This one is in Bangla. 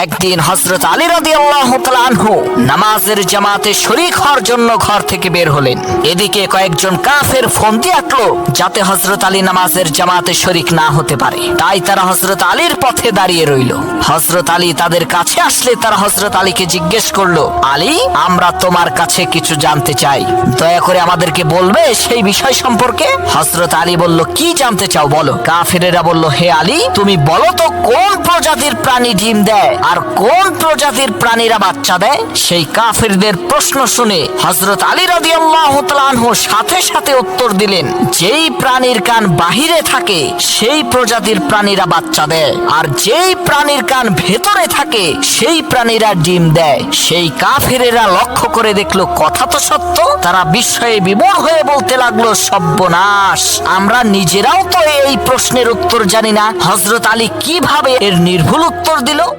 একদিন হযরত আলী রাদিয়াল্লাহু তাআলা আনহু নামাজের জামাতে শরীক হওয়ার জন্য ঘর থেকে বের হলেন। এদিকে কয়েকজন কাফের ফন্দি আঁকলো যাতে হযরত আলী নামাজের জামাতে শরীক না হতে পারে। তাই তারা হযরত আলীর পথে দাঁড়িয়ে রইল। হযরত আলী তাদের কাছে আসলে তারা হযরত আলীকে জিজ্ঞেস করলো, আলী, আমরা তোমার কাছে কিছু জানতে চাই, দয়া করে আমাদেরকে বলবে সেই বিষয় সম্পর্কে? হযরত আলী বলল, কি জানতে চাও বলো। কাফেরেরা বলল, হে আলী, তুমি বলো তো কোন প্রজাতির প্রাণী ডিম দেয় আর কোন প্রজাতির প্রাণীরা বাচ্চা দেয়? সেই কাফেরদের প্রশ্ন শুনে হযরত আলী রাদিয়াল্লাহু তাআলা আনহু সাথে সাথে উত্তর দিলেন, যেই প্রাণীর কান বাহিরে থাকে সেই প্রজাতির প্রাণীরা বাচ্চা দেয়, আর যেই প্রাণীর কান ভেতরে থাকে সেই প্রাণীরা ডিম দেয়। সেই কাফেরেরা লক্ষ্য করে দেখলো কথা তো সত্য। তারা বিস্ময়ে বিমূঢ় হয়ে বলতে লাগলো, সর্বনাশ, আমরা নিজেরাও তো এই প্রশ্নের উত্তর জানি না। হযরত আলী কিভাবে এর নির্ভুল উত্তর দিল?